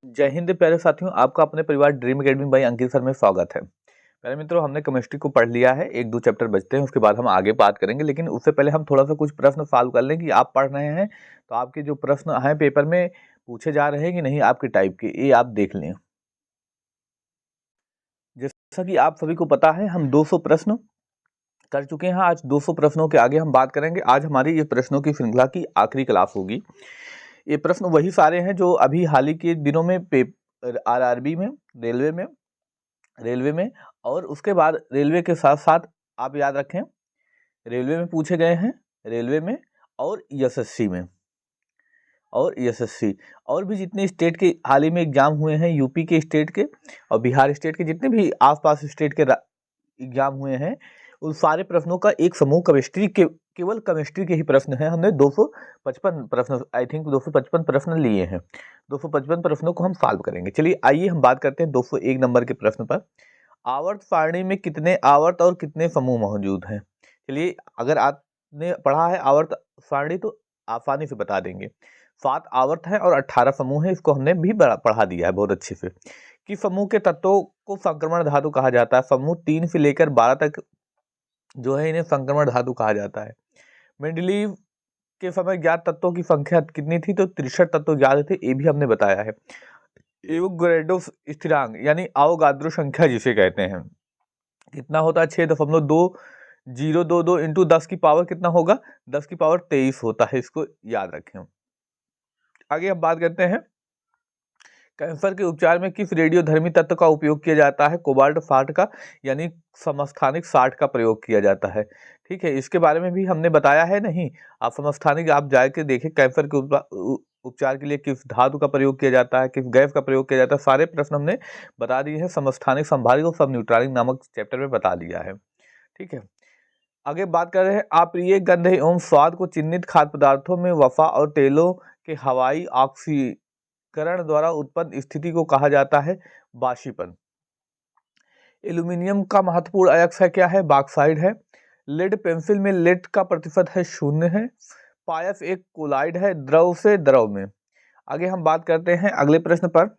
जय हिंद प्यारे साथियों, आपका अपने परिवार dream academy by Ankit sir में स्वागत है। प्यारे मित्रों, हमने केमिस्ट्री को पढ़ लिया है, एक दो चैप्टर बचते हैं, उसके बाद हम आगे बात करेंगे। लेकिन उससे पहले हम थोड़ा सा कुछ प्रश्न सॉल्व कर लें कि आप पढ़ रहे हैं तो आपके जो प्रश्न हैं पेपर में पूछे जा रहे हैं कि नहीं आपके टाइप के, ये आप देख लें। जैसा कि आप सभी को पता है, हम 200 प्रश्न कर चुके हैं। आज 200 प्रश्नों के आगे हम बात करेंगे। आज हमारी ये प्रश्नों की श्रृंखला की आखिरी क्लास होगी। ये प्रश्न वही सारे हैं जो अभी हाल ही के दिनों में आरआरबी में, रेलवे में और उसके बाद रेलवे के साथ साथ आप याद रखें, रेलवे में पूछे गए हैं, रेलवे में और एसएससी में और एसएससी और भी जितने स्टेट के हाल ही में एग्जाम हुए हैं, यूपी के स्टेट के और बिहार स्टेट के जितने भी आसपास स्टेट के एग्जाम हुए हैं, उन सारे प्रश्नों का एक समूह केमिस्ट्री के, केवल केमिस्ट्री के ही प्रश्न हैं। हमने 255 प्रश्न, आई थिंक 255 प्रश्न लिए हैं। 255 प्रश्नों को हम सॉल्व करेंगे। चलिए आइए हम बात करते हैं 201 नंबर के प्रश्न पर। आवर्त सारणी में कितने आवर्त और कितने समूह मौजूद हैं? चलिए, अगर आपने पढ़ा है आवर्त सारणी तो आसानी से बता देंगे। 7 आवर्त है और 18 समूह है, इसको हमने भी पढ़ा दिया है बहुत अच्छे से। कि समूह के तत्वों को संक्रमण धातु कहा जाता है। समूह 3 से लेकर 12 तक जो है इन्हें संक्रमण धातु कहा जाता है। मेंडलीव के समय ज्ञात तत्वों की संख्या कितनी थी? तो 63 तत्व ज्ञात थे, ये भी हमने बताया है। एवोगैड्रो स्थिरांक यानी अवोगाद्रो संख्या जिसे कहते हैं, कितना होता है? 6.2022 इंटू 10 की पावर कितना होगा? 10 की पावर 23 होता है। इसको याद रखें। आगे हम बात करते हैं, कैंसर के उपचार में किस रेडियोधर्मी तत्व का उपयोग किया जाता है? कोबाल्ट 60 का यानी समस्थानिक 60 का प्रयोग किया जाता है। ठीक है, इसके बारे में भी हमने बताया है। नहीं, आप समस्थानिक आप जाके देखें, कैंसर के उपचार के लिए किस धातु का प्रयोग किया जाता है, किस गैस का प्रयोग किया जाता है, सारे प्रश्न हमने बता दिए हैं। समस्थानिक, संभारिक और सब न्यूट्रॉनिक नामक चैप्टर में बता दिया है। ठीक है, आगे बात कर रहे हैं, अप्रिय गंध एवं स्वाद को चिन्हित खाद्य पदार्थों में वसा और तेलों के हवाई ऑक्सीकरण द्वारा उत्पन्न स्थिति को कहा जाता है बाष्पीपन। एल्यूमिनियम का महत्वपूर्ण अयस्क है क्या है? बॉक्साइड है। लेड पेंसिल में लेड का प्रतिशत है 0 है। पायस एक कोलाइड है द्रव से द्रव में। आगे हम बात करते हैं अगले प्रश्न पर,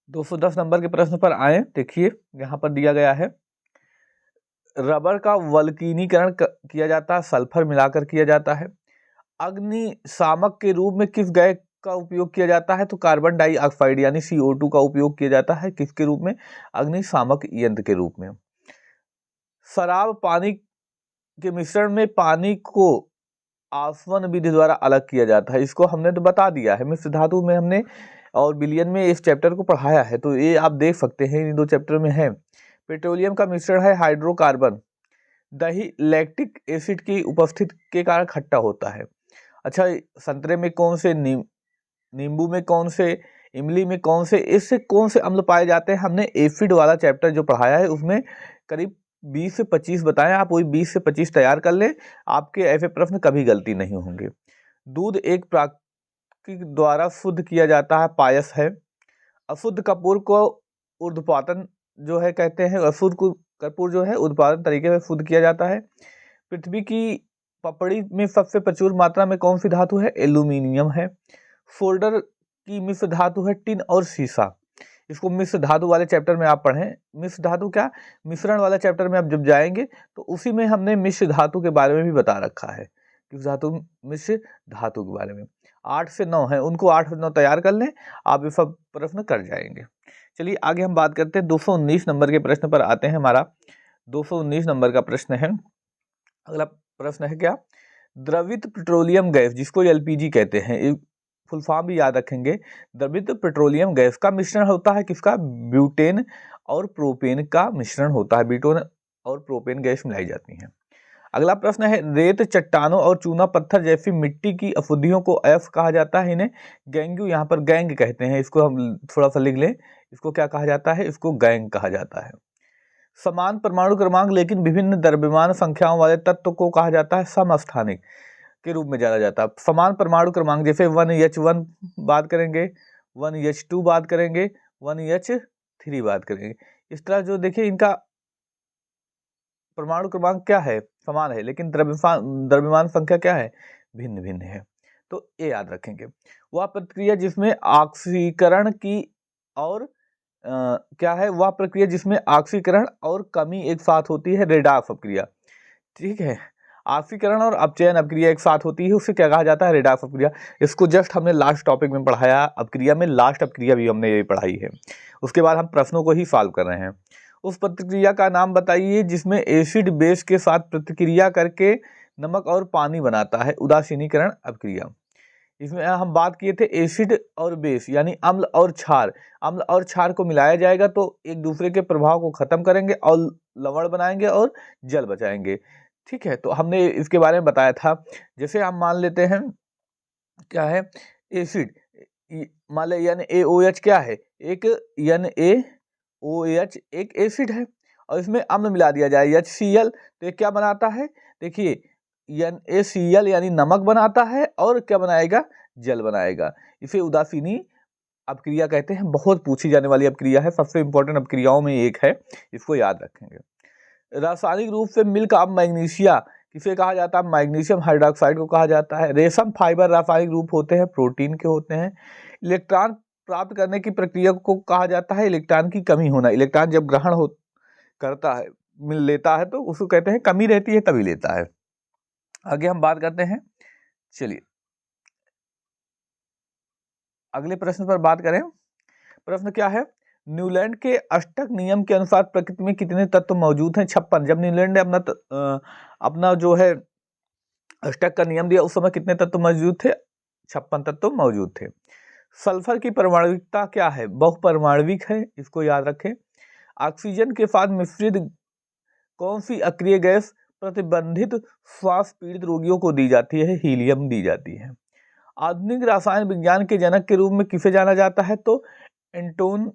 210 नंबर के प्रश्न पर आए। देखिए यहाँ पर दिया गया है, रबर का वल्कनीकरण किया जाता है, सल्फर मिलाकर किया जाता है। अग्निशामक के रूप में किस गैस का उपयोग किया जाता है? तो कार्बन डाइऑक्साइड यानी CO2 का उपयोग किया जाता है। किसके रूप में? अग्निशामक यंत्र के रूप में। शराब पानी के मिश्रण में पानी को आसवन विधि द्वारा अलग किया जाता है। इसको हमने तो बता दिया है, मिश्र धातु में हमने और विलयन में इस चैप्टर को पढ़ाया है, तो ये आप देख सकते हैं, इन 2 चैप्टर में है। पेट्रोलियम का मिश्रण है हाइड्रोकार्बन। दही लैक्टिक एसिड की उपस्थिति के कारण खट्टा होता है। अच्छा, संतरे में कौन से, नींबू में कौन से, इमली में कौन से, इससे कौन से अम्ल पाए जाते हैं? हमने एसिड वाला चैप्टर जो पढ़ाया है उसमें करीब 20 से 25 बताएं। आप वही 20 से 25 तैयार कर लें, आपके ऐसे प्रश्न कभी गलती नहीं होंगे। दूध एक प्राकृतिक द्वारा शुद्ध किया जाता है, पायस है। अशुद्ध कपूर को ऊर्ध्वपातन जो है कहते हैं, अशुद्ध कपूर जो है उत्पादन तरीके से शुद्ध किया जाता है। पृथ्वी की पपड़ी में सबसे प्रचुर मात्रा में कौन सी धातु है? एल्यूमिनियम है। सोल्डर की मिश्र धातु है टिन और सीसा। इसको मिश्र धातु वाले चैप्टर में आप पढ़ें। मिश्र धातु क्या, मिश्रण वाला चैप्टर में आप जब जाएंगे तो उसी में हमने मिश्र धातु के बारे में भी बता रखा है, किस धातु, मिश्र धातु के बारे में। 8 से 9 है, उनको 8 से 9 तैयार कर लें, आप ये सब प्रश्न कर जाएंगे। चलिए आगे हम बात करते हैं, 219 नंबर के प्रश्न पर आते हैं। हमारा 219 नंबर का प्रश्न है, अगला प्रश्न है क्या, द्रवित पेट्रोलियम गैस जिसको LPG कहते हैं, फुल फॉर्म भी याद रखेंगे। द्रवित पेट्रोलियम गैस का मिश्रण होता है किसका? ब्यूटेन और प्रोपेन का मिश्रण होता है। ब्यूटेन और प्रोपेन गैस मिलाई जाती हैं। अगला प्रश्न है, रेत, चट्टानों और चूना पत्थर जैसी मिट्टी की अशुद्धियों को अयस्क कहा जाता है। इन्हें गैंगू, यहाँ पर गैंग कहते हैं, इसको हम थोड़ा सा लिख लें। इसको क्या कहा जाता है? इसको गैंग कहा जाता है। समान परमाणु क्रमांक लेकिन विभिन्न द्रव्यमान संख्याओं वाले तत्व को कहा जाता है समस्थानिक के रूप में जाना जाता है। समान परमाणु क्रमांक जैसे 1H1 बात करेंगे, 1H2 बात करेंगे, 1H3 बात करेंगे। इस तरह जो देखिए इनका परमाणु क्रमांक क्या है? समान है, लेकिन द्रव्यमान संख्या क्या है? भिन्न भिन्न है। तो ये याद रखेंगे। वह प्रतिक्रिया जिसमें ऑक्सीकरण की और क्या है, वह प्रक्रिया जिसमें ऑक्सीकरण और कमी एक साथ होती है, रेडॉक्स अपक्रिया। ठीक है, ऑक्सीकरण और अपचयन अपक्रिया एक साथ होती है, उसे क्या कहा जाता है, रेडॉक्स अपक्रिया। इसको जस्ट हमने लास्ट टॉपिक में पढ़ाया, अपक्रिया में लास्ट अपक्रिया भी हमने ये पढ़ाई है। उसके बाद हम प्रश्नों को ही सॉल्व कर रहे हैं। उस प्रतिक्रिया का नाम बताइए जिसमें एसिड बेस के साथ प्रतिक्रिया करके नमक और पानी बनाता है, उदासीनीकरण अपक्रिया। इसमें हम बात किए थे एसिड और बेस यानी अम्ल और क्षार। अम्ल और क्षार को मिलाया जाएगा तो एक दूसरे के प्रभाव को खत्म करेंगे और लवण बनाएंगे और जल बचाएंगे। ठीक है, तो हमने इसके बारे में बताया था। जैसे हम मान लेते हैं क्या है, एसिड मान ले NaOH क्या है, एक NaOH एक एसिड है और इसमें अम्ल मिला दिया जाए HCl, तो ये क्या बनाता है, देखिए NaCl यानी नमक बनाता है और क्या बनाएगा, जल बनाएगा। इसे उदासीनी अपक्रिया कहते हैं। बहुत पूछी जाने वाली अपक्रिया है, सबसे इंपॉर्टेंट अपक्रियाओं में एक है, इसको याद रखेंगे। रासायनिक रूप से मिल्क ऑफ मैग्नीशिया किसे कहा जाता है, मैग्नीशियम हाइड्रोक्साइड को कहा जाता है। रेशम फाइबर रासायनिक रूप होते हैं, प्रोटीन के होते हैं। इलेक्ट्रॉन प्राप्त करने की प्रक्रिया को कहा जाता है इलेक्ट्रॉन की कमी होना। इलेक्ट्रॉन जब ग्रहण हो करता है, मिल लेता है, तो उसको कहते हैं कमी रहती है तभी लेता है। आगे हम बात करते हैं, चलिए अगले प्रश्न पर बात करें। प्रश्न क्या है, न्यूलैंड के अष्टक नियम के अनुसार प्रकृति में कितने तत्व मौजूद हैं, 56। जब न्यूलैंड ने अपना जो है अष्टक का नियम दिया उस समय कितने तत्व मौजूद थे, 56 तत्व मौजूद थे। सल्फर की परमाणुकता क्या है, बहुपरमाणविक है, इसको याद रखें। ऑक्सीजन के साथ मिश्रित कौन सी अक्रिय गैस प्रतिबंधित श्वास पीड़ित रोगियों को दी जाती है, हीलियम दी जाती है। आधुनिक रसायन विज्ञान के जनक के रूप में किसे जाना जाता है, तो एंटोन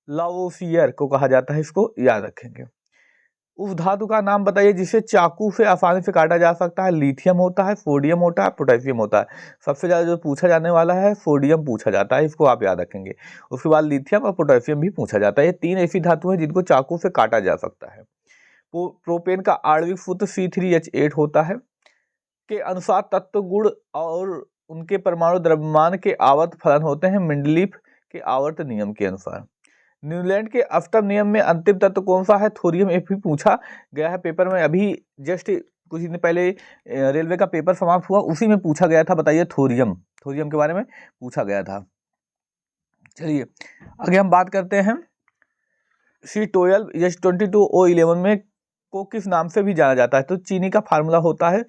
लावोसियर को कहा जाता है, इसको याद रखेंगे। उस धातु का नाम बताइए जिसे चाकू से आसानी से काटा जा सकता है। लिथियम होता है, सोडियम होता है, पोटेशियम होता है। सबसे ज्यादा जो पूछा जाने वाला है सोडियम पूछा जाता है, इसको आप याद रखेंगे। उसके बाद लिथियम और पोटेशियम भी पूछा जाता है। ये तीन ऐसी धातु हैं जिनको चाकू से काटा जा सकता है। प्रोपेन का आणविक सूत्र C3H8 होता है। के अनुसार तत्व गुण और उनके परमाणु द्रव्यमान के आवर्त फलन होते हैं मेंडलीफ के आवर्त नियम के अनुसार। न्यूलैंड के अष्टम नियम में अंतिम तत्व कौन सा है, थोरियम। एक भी पूछा गया है पेपर में, अभी जस्ट कुछ दिन पहले रेलवे का पेपर समाप्त हुआ, उसी में पूछा गया था, बताइए थोरियम। थोरियम के बारे में पूछा गया था। चलिए आगे हम बात करते हैं। C12 H22O11 में को किस नाम से भी जाना जाता है, तो चीनी का फार्मूला होता है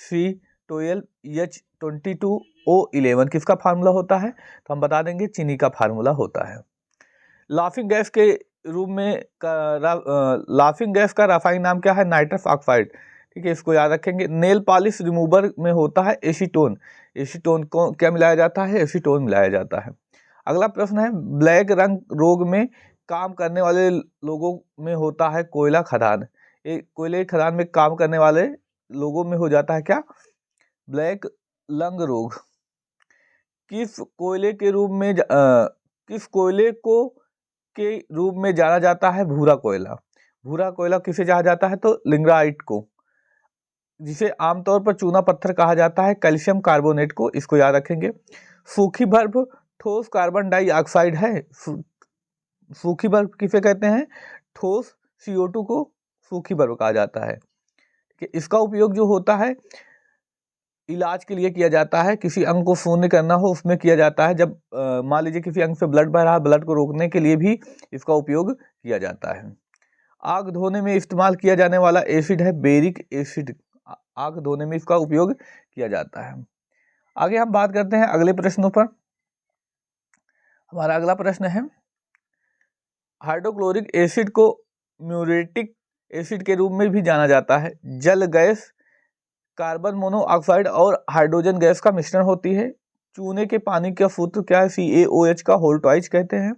C12 H22O11। किसका फार्मूला होता है, तो हम बता देंगे चीनी का फार्मूला होता है। लाफिंग गैस के रूप में लाफिंग गैस का रासायनिक नाम क्या है, नाइट्रस ऑक्साइड। ठीक है, इसको याद रखेंगे। नेल पॉलिश रिमूवर में होता है एसीटोन। एसीटोन को क्या मिलाया जाता है, एसीटोन मिलाया जाता है। अगला प्रश्न है, ब्लैक रंग रोग में काम करने वाले लोगों में होता है कोयला खदान। एक कोयले खदान में काम करने वाले लोगों में हो जाता है क्या, ब्लैक लंग रोग। किस कोयले के रूप में किस कोयले को के रूप में जाना जाता है, भूरा कोयला। भूरा कोयला किसे कहा जाता है, तो लिंग्राइट को। जिसे आमतौर पर चूना पत्थर कहा जाता है, कैल्शियम कार्बोनेट को, इसको याद रखेंगे। सूखी बर्फ ठोस कार्बन डाइऑक्साइड है। सूखी बर्फ किसे कहते हैं, ठोस CO2 को सूखी बर्फ कहा जाता है। इसका उपयोग जो होता है इलाज के लिए किया जाता है, किसी अंग को शून्य करना हो उसमें किया जाता है। जब मान लीजिए किसी अंग से ब्लड बह रहा है, ब्लड को रोकने के लिए भी इसका उपयोग किया जाता है। आग धोने में इस्तेमाल किया जाने वाला एसिड है बेरिक एसिड। आग धोने में इसका उपयोग किया जाता है। आगे हम बात करते हैं अगले प्रश्नों पर। हमारा अगला प्रश्न है, हाइड्रोक्लोरिक एसिड को म्यूरेटिक एसिड के रूप में भी जाना जाता है। जल गैस कार्बन मोनोऑक्साइड और हाइड्रोजन गैस का मिश्रण होती है। चूने के पानी का सूत्र क्या है, CaOH का होल ट्वाइस कहते हैं।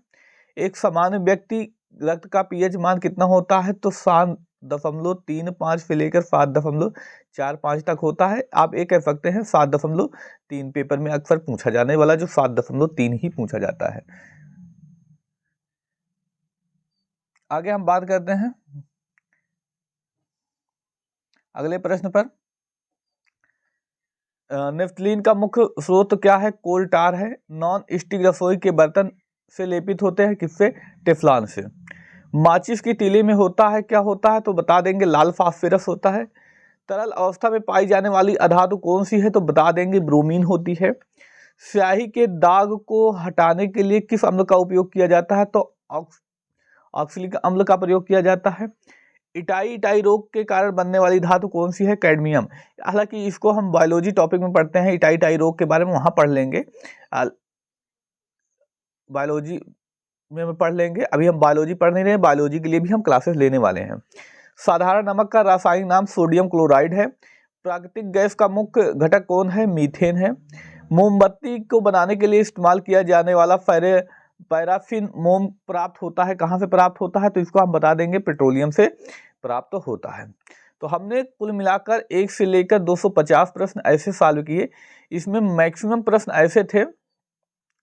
एक सामान्य व्यक्ति रक्त का pH मान कितना होता है, तो 7.35 से लेकर 7.45 तक होता है। आप ये कह सकते हैं 7.3। पेपर में अक्सर पूछा जाने वाला जो 7.3 ही पूछा जाता है। आगे हम बात करते हैं अगले प्रश्न पर। नेफ्थलीन का मुख्य स्रोत क्या है? कोल टार है। नॉन स्टिक रसोई के बर्तन से लेपित होते हैं, किससे? टेफ्लॉन से। माचिस की तीली में होता है, क्या होता है? तो बता देंगे लाल फास्फोरस होता है। तरल अवस्था में पाई जाने वाली अधातु कौन सी है? तो बता देंगे ब्रोमीन होती है। स्याही के दाग को हटाने के लिए किस अम्ल का उपयोग किया जाता है? तो ऑक्सैलिक अम्ल का प्रयोग किया जाता है। इटाई रोग के कारण बनने वाली धातु कौन सी है? कैडमियम। हालांकि इसको हम बायोलॉजी टॉपिक में पढ़ते हैं, इटाई रोग के बारे में वहां पढ़ लेंगे, बायोलॉजी में पढ़ लेंगे। अभी हम बायोलॉजी पढ़ नहीं रहे हैं, बायोलॉजी के लिए भी हम क्लासेस लेने वाले हैं। साधारण नमक का रासायनिक नाम सोडियम क्लोराइड है। प्राकृतिक गैस का मुख्य घटक कौन है? मीथेन है। मोमबत्ती को बनाने के लिए इस्तेमाल किया जाने वाला पैराफिन मोम प्राप्त होता है, कहाँ से प्राप्त होता है? तो इसको हम बता देंगे पेट्रोलियम से प्राप्त होता है। तो हमने कुल मिलाकर 1 से लेकर 250 प्रश्न ऐसे सॉल्व किए। इसमें मैक्सिमम प्रश्न ऐसे थे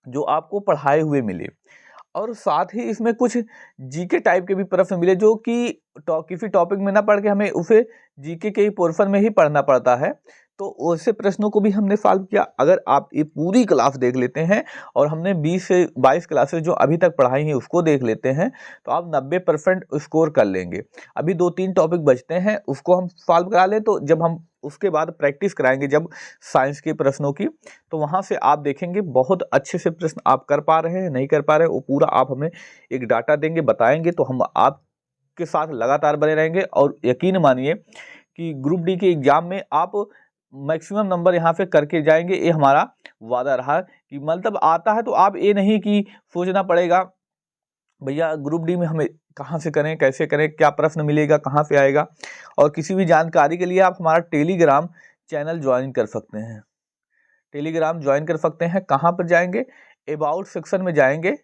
जो आपको पढ़ाए हुए मिले, और साथ ही इसमें कुछ जीके टाइप के भी प्रश्न मिले जो कि किसी टॉपिक में ना पढ़ के हमें उसे जीके के पोर्शन में ही पढ़ना पड़ता है। तो ऐसे प्रश्नों को भी हमने सॉल्व किया। अगर आप ये पूरी क्लास देख लेते हैं और हमने 20 से 22 क्लासेस जो अभी तक पढ़ाई हैं उसको देख लेते हैं, तो आप 90% स्कोर कर लेंगे। अभी 2-3 टॉपिक बचते हैं, उसको हम सॉल्व करा लें, तो जब हम उसके बाद प्रैक्टिस कराएंगे जब साइंस के प्रश्नों की, तो वहाँ से आप देखेंगे बहुत अच्छे से प्रश्न आप कर पा रहे हैं, नहीं कर पा रहे हैं, वो पूरा आप हमें एक डाटा देंगे, बताएंगे, तो हम आपके साथ लगातार बने रहेंगे। और यकीन मानिए कि ग्रुप डी के एग्जाम में आप मैक्सिमम नंबर यहाँ पे करके जाएंगे, ये हमारा वादा रहा। कि मतलब आता है तो आप ये नहीं कि सोचना पड़ेगा भैया ग्रुप डी में हमें कहाँ से करें, कैसे करें, क्या प्रश्न मिलेगा, कहाँ से आएगा। और किसी भी जानकारी के लिए आप हमारा टेलीग्राम चैनल ज्वाइन कर सकते हैं। टेलीग्राम ज्वाइन कर सकते हैं, कहाँ पर जाएंगे? अबाउट सेक्शन में जाएंगे,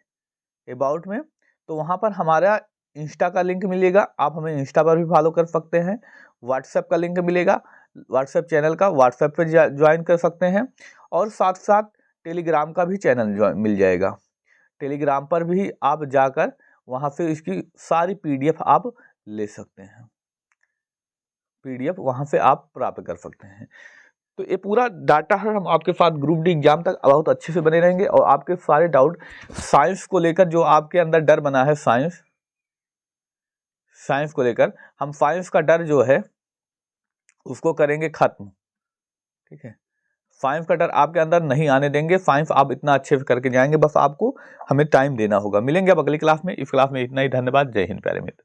अबाउट में, तो वहाँ पर हमारा इंस्टा का लिंक मिलेगा, आप हमें इंस्टा पर भी फॉलो कर सकते हैं। व्हाट्सएप का लिंक मिलेगा, व्हाट्सएप चैनल का, व्हाट्सएप पर ज्वाइन कर सकते हैं। और साथ साथ टेलीग्राम का भी चैनल मिल जाएगा। टेलीग्राम पर भी आप जाकर वहाँ से इसकी सारी पीडीएफ आप ले सकते हैं, पीडीएफ वहाँ से आप प्राप्त कर सकते हैं। तो ये पूरा डाटा है, हम आपके साथ ग्रुप डी एग्जाम तक बहुत अच्छे से बने रहेंगे। और आपके सारे डाउट साइंस को लेकर जो आपके अंदर डर बना है, साइंस को लेकर, हम साइंस का डर जो है उसको करेंगे खत्म। ठीक है, साइंस का डर आपके अंदर नहीं आने देंगे। साइंस आप इतना अच्छे से करके जाएंगे, बस आपको हमें टाइम देना होगा। मिलेंगे अब अगली क्लास में। इस क्लास में इतना ही। धन्यवाद। जय हिंद प्यारे मित्र।